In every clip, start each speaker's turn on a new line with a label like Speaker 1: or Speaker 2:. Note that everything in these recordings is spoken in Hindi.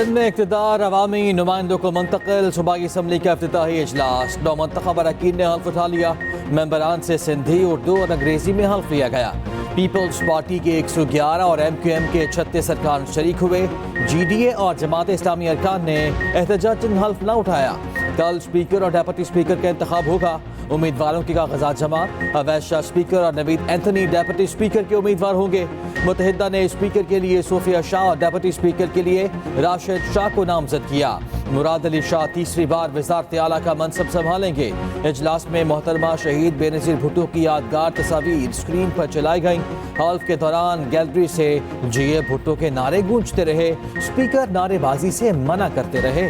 Speaker 1: सिंध में इक़्तिदार अवामी नुमाइंदों को मुंतकिल। सूबाई असम्बली का इफ्तिताही इजलास 9 मुंतखब अरकान ने हल्फ उठा लिया। मेंबरान से सिंधी, उर्दू और अंग्रेजी में हल्फ लिया गया। पीपल्स पार्टी के 111 और MQM के 36 अरकान शरीक हुए। GDA और जमात इस्लामी अरकान ने एहतजाजन हल्फ न उठाया। कल स्पीकर और डेप्यूटी स्पीकर का इंतखाब होगा। उम्मीदवारों के कागजात जमा। अवैध शाह स्पीकर और नवीद एंथनी डेप्यूटी स्पीकर के उम्मीदवार होंगे। मुत्तहिदा ने स्पीकर के लिए सोफिया शाह और डेप्यूटी स्पीकर के लिए राशिद शाह को नामजद किया। मुराद अली शाह तीसरी बार वज़ारत आला का मनसब संभालेंगे। इजलास में मोहतरमा शहीद बेनज़ीर भुट्टो की यादगार तस्वीर स्क्रीन पर चलाई गई। हल्फ के दौरान गैलरी से GA भुट्टो के नारे गूंजते रहे। स्पीकर नारेबाजी से मना करते रहे।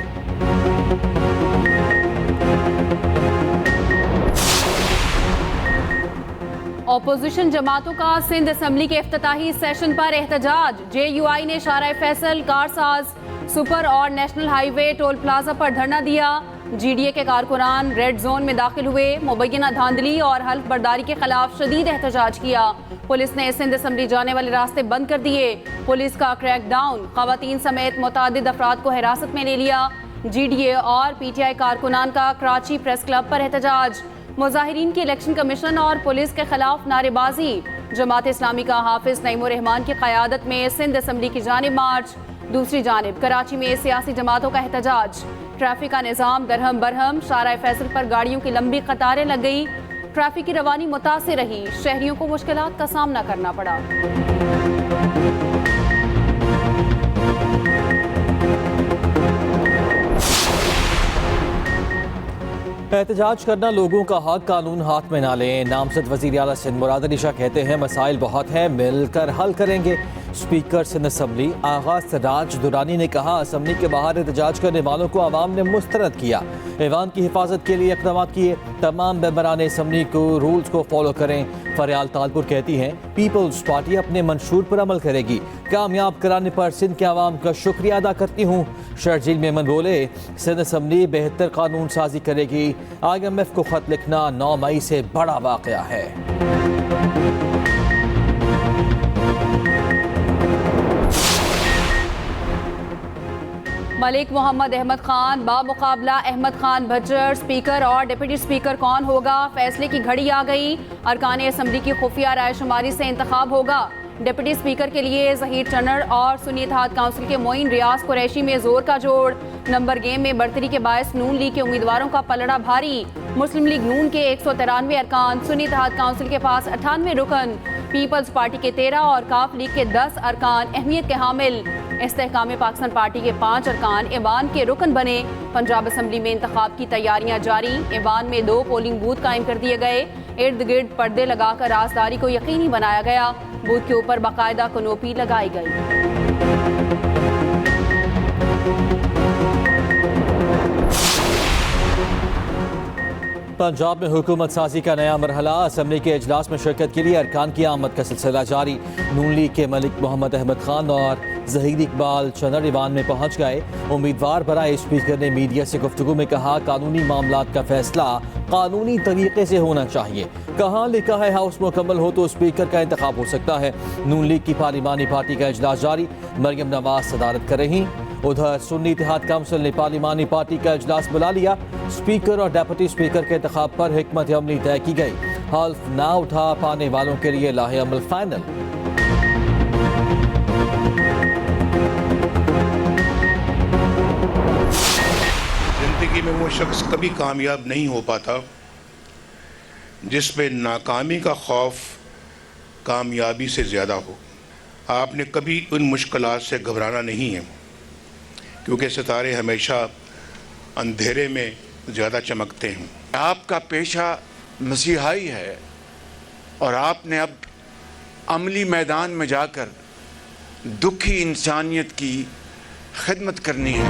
Speaker 2: ऑपोजिशन जमातों का सिंध असम्बली के इफ्तिताही सेशन पर एहतजाज। JUI ने शारा फैसल, कारसाज, सुपर और नेशनल हाईवे टोल प्लाजा पर धरना दिया। GDA के कारकुनान रेड जोन में दाखिल हुए। मुबैना धांधली और हल्फ बर्दारी के खिलाफ शदीद एहतजाज किया। पुलिस ने सिंध असम्बली जाने वाले रास्ते बंद कर दिए। पुलिस का क्रैकडाउन, खवातीन समेत मुतादिद अफराद को हिरासत में ले लिया। GDA और PTI कारकुनान का कराची प्रेस क्लब पर एहतजाज। मुजाहिरीन की इलेक्शन कमीशन और पुलिस के खिलाफ नारेबाजी। जमात इस्लामी का हाफिज नईमुर रहमान की क़यादत में सिंध असम्बली की जानिब मार्च। दूसरी जानिब कराची में सियासी जमातों का एहतजाज। ट्रैफिक का निज़ाम दरहम बरहम। शारा फैसल पर गाड़ियों की लंबी कतारें लग गई। ट्रैफिक की रवानी मुतासिर रही। शहरियों को मुश्किलात का सामना करना पड़ा।
Speaker 1: एहतजाज करना लोगों का हक, कानून हाथ में ना लें। नामजद वज़ीर आला सिंध मुराद अली शाह कहते हैं मसाइल बहुत हैं, मिलकर हल करेंगे। स्पीकर सिंध असम्बली आगा सराज दुरानी ने कहा असम्बली के बाहर एहतजाज करने वालों को आवाम ने मुस्तरद किया। ऐवान की हिफाजत के लिए इक़दाम किए। तमाम मेंबरान असम्बली को रूल्स को फॉलो करें। फरियाल तालपुर कहती हैं पीपल्स पार्टी अपने मंशूर पर अमल करेगी। कामयाब कराने पर सिंध के आवाम का शुक्रिया अदा करती हूँ। शर्जील मेमन बोले सिंध असम्बली बेहतर कानून साजी करेगी। IMF को खत लिखना 9 मई से बड़ा वाक़या है।
Speaker 2: मलिक मोहम्मद अहमद खान बामुकाबला अहमद खान भज्जर स्पीकर और डिप्टी स्पीकर कौन होगा, फैसले की घड़ी आ गई। अरकान असम्बली की खुफिया रायशुमारी से इंतखाब होगा। डिप्टी स्पीकर के लिए ज़हीर चन्नर और सुन्नी इत्तेहाद काउंसिल के मोइन रियाज कुरैशी में जोर का जोड़। नंबर गेम में बढ़तरी के बायस नून लीग के उम्मीदवारों का पलड़ा भारी। मुस्लिम लीग नून के 193 अरकान, सुन्नी इत्तेहाद काउंसिल के पास 98 रुकन, पीपल्स पार्टी के 13 और काफ लीग के 10 अरकान अहमियत के हामिल। इस्तेहकाम पाकिस्तान पार्टी के 5 अरकान ऐवान के रुकन बने। पंजाब असम्बली में इंतखाब की तैयारियां जारी। ऐवान में 2 पोलिंग बूथ कायम कर दिए गए। इर्द गिर्द पर्दे लगाकर राजदारी को यकीनी बनाया गया। बूथ के ऊपर बाकायदा कनोपी लगाई गई।
Speaker 1: पंजाब में हुकूमत साजी का नया मरहला। असम्बली के इजलास में शिरकत के लिए अरकान की आमद का सिलसिला जारी। नून लीग के मलिक मोहम्मद अहमद खान और ज़हीर इकबाल चन्नर ईवान में पहुंच गए। उम्मीदवार बराए स्पीकर ने मीडिया से गुफ्तगू में कहा कानूनी मामलात का फैसला कानूनी तरीके से होना चाहिए। कहाँ लिखा है हाउस मुकम्मल हो तो स्पीकर का इंतखाब हो सकता है। नून लीग की पार्लिमानी पार्टी का इजलास जारी। मरियम नवाज सदारत कर रही। उधर सुन्नी इत्तेहाद काउंसिल ने पार्लिमानी पार्टी का इजलास बुला लिया। स्पीकर और डेप्यूटी स्पीकर के इंतखाब पर हिकमत अमली तय की गई। हल्फ ना उठा पाने वालों के लिए लाहे अमल फाइनल।
Speaker 3: जिंदगी में वो शख्स कभी कामयाब नहीं हो पाता जिस पे नाकामी का खौफ कामयाबी से ज़्यादा हो। आपने कभी उन मुश्किलात से घबराना नहीं है, क्योंकि सितारे हमेशा अंधेरे में ज़्यादा चमकते हैं।
Speaker 4: आपका पेशा मसीहाई है और आपने अब अमली मैदान में जाकर दुखी इंसानियत की खिदमत करनी है।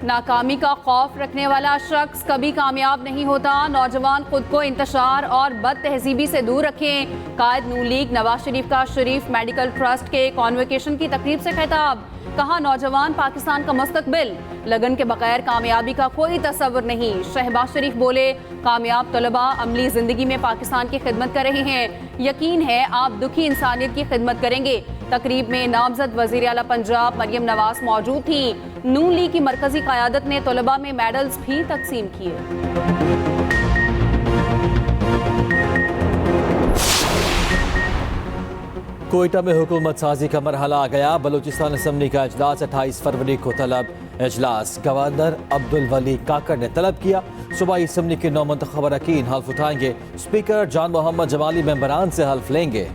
Speaker 2: नाकामी का खौफ रखने वाला शख्स कभी कामयाब नहीं होता। नौजवान खुद को इंतशार और बद तहजीबी से दूर रखें। कायद नून लीग नवाज शरीफ का शरीफ मेडिकल ट्रस्ट के कॉन्वोकेशन की तकरीब से खिताब। कहा नौजवान पाकिस्तान का मुस्तकबिल, लगन के बगैर कामयाबी का कोई तस्वर नहीं। शहबाज शरीफ बोले कामयाब तलबा अमली जिंदगी में पाकिस्तान की खिदमत कर रहे हैं, यकीन है आप दुखी इंसानियत की खिदमत करेंगे। तकरीब में नामजद वजीर आला पंजाब मरियम नवाज मौजूद थी। नून लीग की मरकजी क़यादत ने तलबा में मेडल्स भी तकसीम किए।
Speaker 1: कोयटा में हुकूमत साजी का मरहला आ गया। बलूचिस्तान असम्बली का इजलास 28 फरवरी को तलब। इजलास गवर्नर अब्दुल वली काकड़ ने तलब किया। सूबाई असम्बली के 9 मुंतखब अरकान हल्फ उठाएंगे। स्पीकर जान मोहम्मद जमाली मेंबरान से हल्फ लेंगे।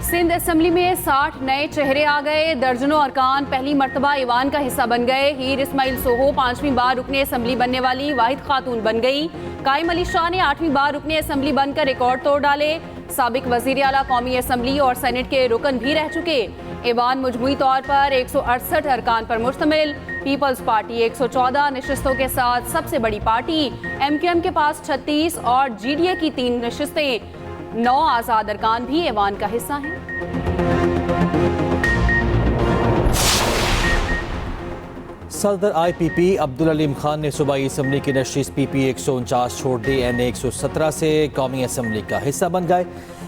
Speaker 2: सिंध असम्बली में 60 नए चेहरे आ गए। दर्जनों अरकान पहली मरतबा ईवान का हिस्सा बन गए। हीर इस्माइल सोहो 5वीं बार रुकने असम्बली बनने वाली वाहिद खातून बन गई। कायम अली शाह ने 8वीं बार रुकने असम्बली बनकर रिकॉर्ड तोड़ डाले। साबिक वजीर आला कौमी असम्बली और सेनेट के रुकन भी रह चुके। ईवान मजमूई तौर पर 168 अरकान पर मुश्तमिल। पीपल्स पार्टी 114 नशिस्तों के साथ सबसे बड़ी पार्टी। MQM के पास 36 और GDA की 3 नशिस्तें। 9 आज़ाद अरकान भी ऐवान का हिस्सा हैं।
Speaker 1: सदर IPP अब्दुल अलीम खान ने सूबाई असम्बली की नशिस्त PP 149 छोड़ दी। NA 117 से कौमी असम्बली का हिस्सा बन गए।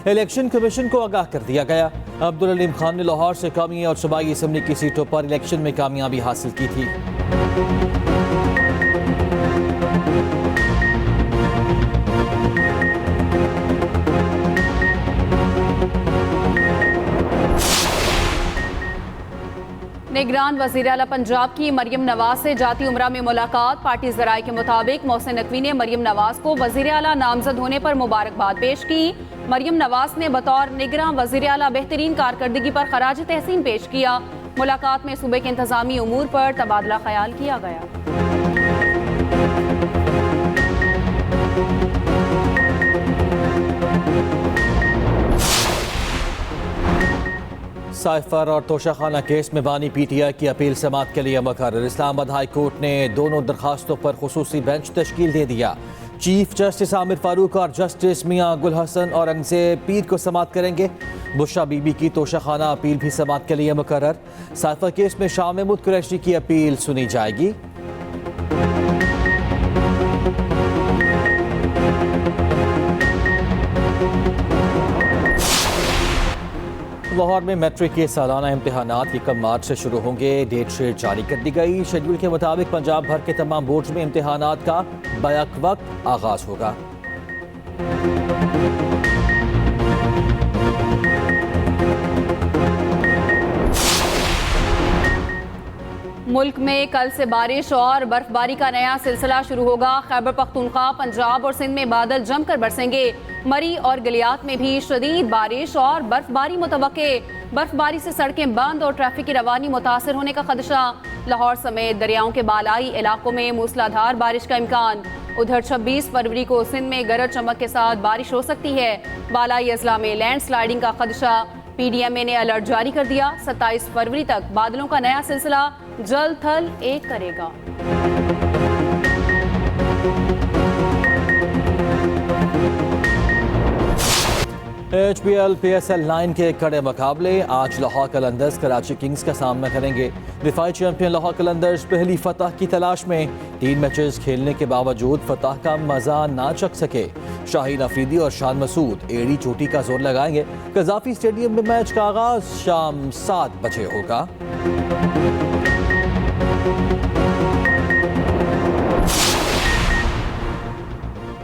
Speaker 1: इलेक्शन कमीशन को आगाह कर दिया गया। अब्दुल अलीम खान ने लाहौर से कौमी और सूबाई असम्बली की सीटों पर इलेक्शन में कामयाबी हासिल की थी।
Speaker 2: निगरान वज़ीर आला पंजाब की मरियम नवाज से जाती उम्रा में मुलाकात। पार्टी ज़राए के मुताबिक मोहसिन नकवी ने मरियम नवाज को वज़ीर आला नामजद होने पर मुबारकबाद पेश की। मरियम नवाज ने बतौर निगरान वज़ीर आला बेहतरीन कारकर्दगी पर खराज तहसीन पेश किया। मुलाकात में सूबे के इंतजामी उमूर पर तबादला ख्याल किया गया।
Speaker 1: साइफर और तोशाखाना केस में बानी PTI की अपील समाअत के लिए मुकर्रर। इस्लामाबाद हाई कोर्ट ने दोनों दरखास्तों पर खुसूसी बेंच तश्कील दे दिया। चीफ जस्टिस आमिर फारूक और जस्टिस मियां गुल हसन औरंगजेब पीर को समाअत करेंगे। बुशरा बीबी की तोशाखाना अपील भी समाअत के लिए मुकर्रर। साइफर केस में शाह महमूद कुरैशी की अपील सुनी जाएगी। लाहौर में मैट्रिक के सालाना इम्तिहानात 1 मार्च से शुरू होंगे। डेट शीट जारी कर दी गई। शेड्यूल के मुताबिक पंजाब भर के तमाम बोर्ड्स में इम्तिहानात का बैक वक्त आगाज होगा।
Speaker 2: मुल्क में कल से बारिश और बर्फबारी का नया सिलसिला शुरू होगा। खैबर पख्तूनख्वा, पंजाब और सिंध में बादल जमकर बरसेंगे। मरी और गलियात में भी शदीद बारिश और बर्फबारी मुतवक्के। बर्फबारी से सड़कें बंद और ट्रैफिक की रवानी मुतासर होने का खदशा। लाहौर समेत दरियाओं के बालाई इलाकों में मूसलाधार बारिश का इम्कान। उधर 26 फरवरी को सिंध में गरज चमक के साथ बारिश हो सकती है। बालाई अजला में लैंड स्लाइडिंग का खदशा। PDMA ने अलर्ट जारी कर दिया। 27 फरवरी तक बादलों का नया सिलसिला जल थल एक करेगा।
Speaker 1: HBL PSL 9 के कड़े मुकाबले। आज लाहौर कलंदर्स कराची किंग्स का सामना करेंगे। दिफाई चैंपियन लाहौर कलंदर्स पहली फतह की तलाश में। 3 मैचेस खेलने के बावजूद फतह का मजा ना चख सके। शाहीन अफरीदी और शान मसूद एड़ी चोटी का जोर लगाएंगे। कजाफी स्टेडियम में मैच का आगाज शाम 7 बजे होगा।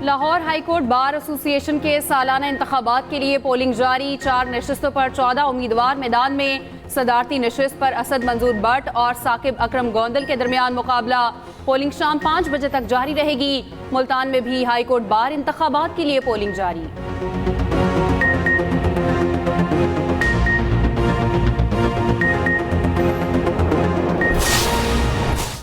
Speaker 2: लाहौर हाईकोर्ट बार एसोसिएशन के सालाना इंतखाबात के लिए पोलिंग जारी। 4 नशिस्तों पर 14 उम्मीदवार मैदान में। सदारती नशिस्त पर असद मंजूर भट्ट और साकिब अकरम गोंदल के दरमियान मुकाबला। पोलिंग शाम 5 बजे तक जारी रहेगी। मुल्तान में भी हाईकोर्ट बार इंतखाबात के लिए पोलिंग जारी।